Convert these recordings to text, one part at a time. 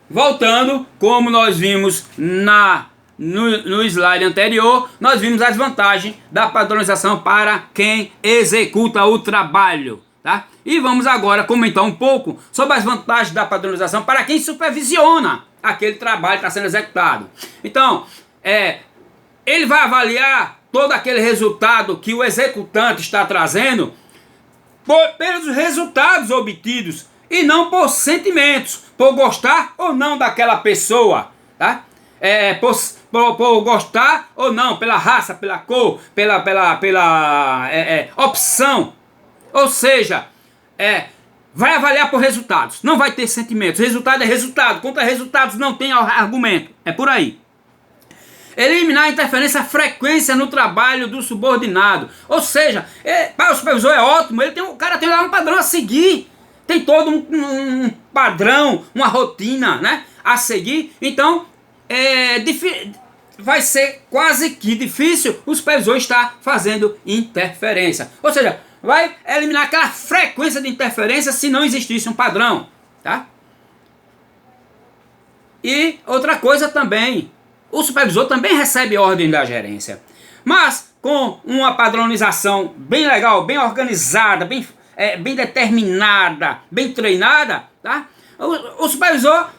voltando, como nós vimos no slide anterior, nós vimos as vantagens da padronização para quem executa o trabalho, tá? E vamos agora comentar um pouco sobre as vantagens da padronização para quem supervisiona aquele trabalho que está sendo executado. Então, ele vai avaliar todo aquele resultado que o executante está trazendo pelos resultados obtidos e não por sentimentos, por gostar ou não daquela pessoa, tá? Por gostar ou não, pela raça, pela cor, pela opção. Ou seja, vai avaliar por resultados, não vai ter sentimentos. Resultado é resultado, contra resultados não tem argumento, é por aí. Eliminar a interferência, a frequência no trabalho do subordinado. Ou seja, para o supervisor é ótimo, o cara tem lá um padrão a seguir. Tem todo um padrão, uma rotina, né, a seguir. Então, vai ser quase que difícil o supervisor estar fazendo interferência. Ou seja, vai eliminar aquela frequência de interferência se não existisse um padrão, tá? E outra coisa também, o supervisor também recebe ordem da gerência, mas com uma padronização bem legal, bem organizada, bem determinada, bem treinada, tá? O supervisor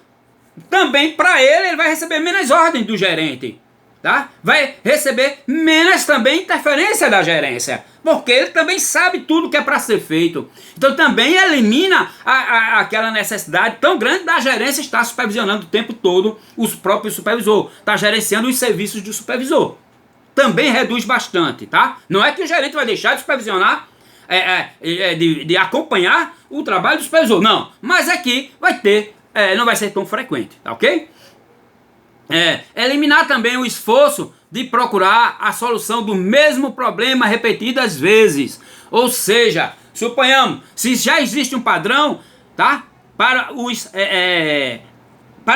também, para ele vai receber menos ordem do gerente, tá? Vai receber menos também interferência da gerência, porque ele também sabe tudo que é para ser feito. Então também elimina aquela necessidade tão grande da gerência estar supervisionando o tempo todo os próprios supervisor, tá gerenciando os serviços do supervisor. Também reduz bastante, tá? Não é que o gerente vai deixar de supervisionar, de acompanhar o trabalho do supervisor, não. Mas aqui vai ter, não vai ser tão frequente, tá ok? Eliminar também o esforço de procurar a solução do mesmo problema repetidas vezes. Ou seja, suponhamos, se já existe um padrão, tá? Para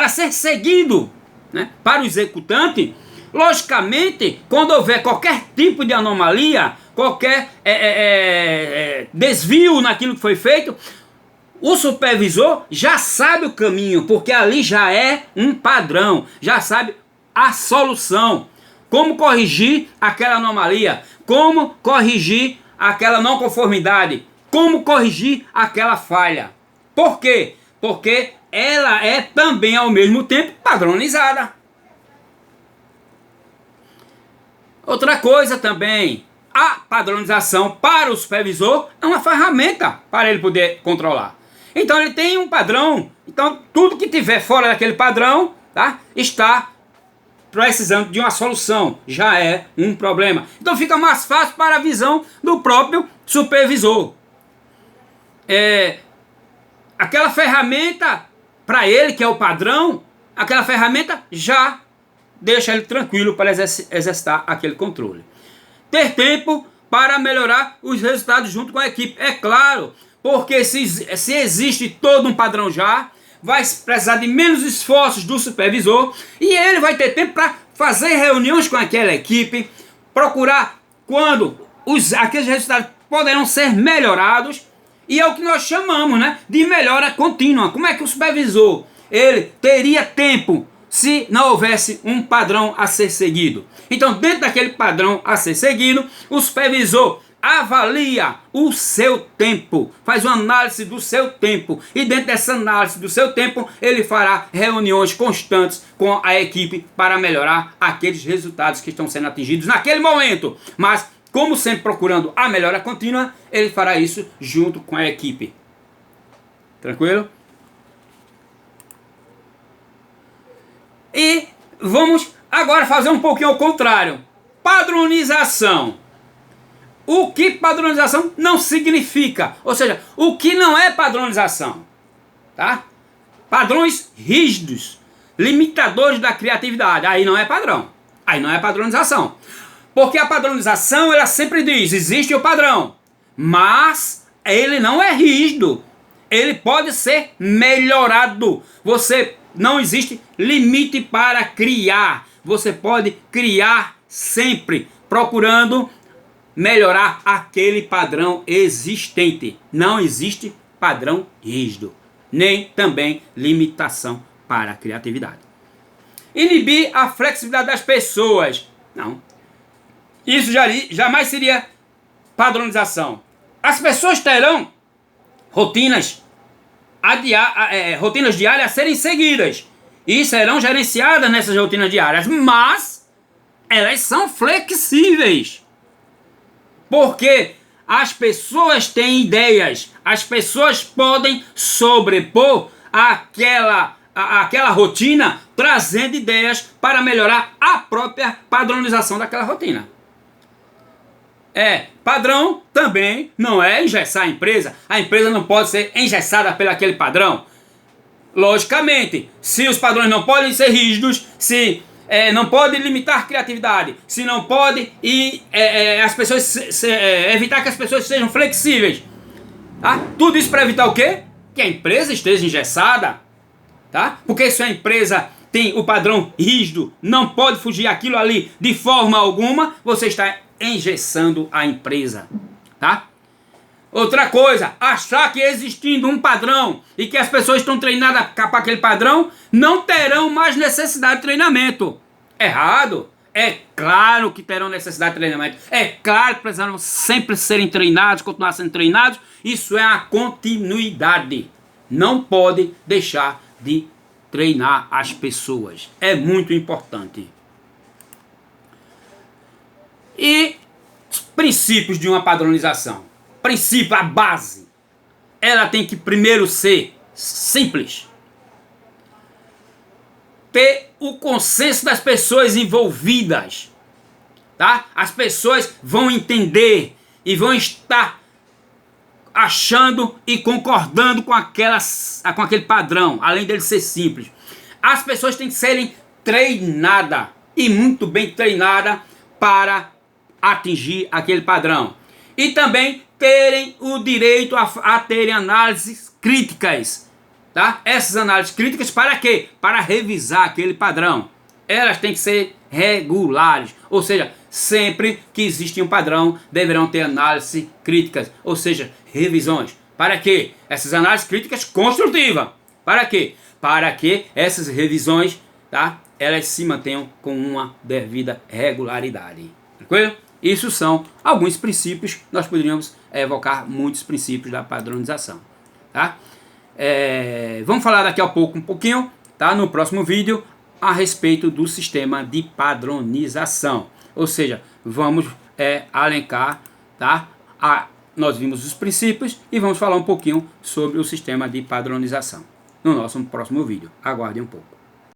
ser seguido, né? Para o executante, logicamente, quando houver qualquer tipo de anomalia, qualquer desvio naquilo que foi feito, o supervisor já sabe o caminho, porque ali já é um padrão, já sabe a solução, como corrigir aquela anomalia, como corrigir aquela não conformidade, como corrigir aquela falha. Por quê? Porque ela é também ao mesmo tempo padronizada. Outra coisa também, a padronização para o supervisor é uma ferramenta para ele poder controlar. Então ele tem um padrão, então tudo que tiver fora daquele padrão, tá, está precisando de uma solução, já é um problema. Então fica mais fácil para a visão do próprio supervisor. Aquela ferramenta, para ele que é o padrão, aquela ferramenta já deixa ele tranquilo para exercitar aquele controle. Ter tempo para melhorar os resultados junto com a equipe, é claro. Porque se existe todo um padrão já, vai precisar de menos esforços do supervisor e ele vai ter tempo para fazer reuniões com aquela equipe, procurar quando aqueles resultados poderão ser melhorados, e é o que nós chamamos, né, de melhora contínua. Como é que o supervisor ele teria tempo se não houvesse um padrão a ser seguido? Então, dentro daquele padrão a ser seguido, o supervisor avalia o seu tempo, faz uma análise do seu tempo, e dentro dessa análise do seu tempo ele fará reuniões constantes com a equipe para melhorar aqueles resultados que estão sendo atingidos naquele momento. Mas, como sempre procurando a melhora contínua, ele fará isso junto com a equipe. Tranquilo? E vamos agora fazer um pouquinho ao contrário. Padronização. O que padronização não significa, ou seja, o que não é padronização, tá? Padrões rígidos, limitadores da criatividade, aí não é padrão, aí não é padronização. Porque a padronização, ela sempre diz, existe o padrão, mas ele não é rígido, ele pode ser melhorado. Não existe limite para criar, você pode criar sempre, procurando melhorar aquele padrão existente. Não existe padrão rígido, nem também limitação para a criatividade. Inibir a flexibilidade das pessoas. Não. Isso jamais seria padronização. As pessoas terão rotinas diárias a serem seguidas e serão gerenciadas nessas rotinas diárias, mas elas são flexíveis. Porque as pessoas têm ideias, as pessoas podem sobrepor aquela rotina, trazendo ideias para melhorar a própria padronização daquela rotina. Padrão também não é engessar a empresa não pode ser engessada pelo aquele padrão. Logicamente, se os padrões não podem ser rígidos, se não pode limitar criatividade, se não pode as pessoas evitar que as pessoas sejam flexíveis, tá? Tudo isso para evitar o quê? Que a empresa esteja engessada, tá? Porque se a empresa tem o padrão rígido, não pode fugir aquilo ali de forma alguma, você está engessando a empresa, tá? Outra coisa, achar que existindo um padrão e que as pessoas estão treinadas para aquele padrão, não terão mais necessidade de treinamento. Errado. É claro que terão necessidade de treinamento. É claro que precisarão sempre serem treinados, continuar sendo treinados. Isso é a continuidade. Não pode deixar de treinar as pessoas. É muito importante. E os princípios de uma padronização. Princípio, a base. Ela tem que primeiro ser simples. Ter o consenso das pessoas envolvidas. Tá? As pessoas vão entender e vão estar achando e concordando com aquele padrão, além dele ser simples. As pessoas têm que serem treinadas e muito bem treinadas para atingir aquele padrão. E também terem o direito a terem análises críticas. Tá? Essas análises críticas para quê? Para revisar aquele padrão. Elas têm que ser regulares. Ou seja, sempre que existe um padrão, deverão ter análises críticas. Ou seja, revisões. Para quê? Essas análises críticas construtivas. Para quê? Para que essas revisões, tá? Elas se mantenham com uma devida regularidade. Tranquilo? Isso são alguns princípios. Nós poderíamos evocar muitos princípios da padronização. Tá? Vamos falar daqui a pouco um pouquinho, tá? No próximo vídeo, a respeito do sistema de padronização. Ou seja, vamos alencar, tá? Nós vimos os princípios e vamos falar um pouquinho sobre o sistema de padronização no nosso próximo vídeo. Aguardem um pouco.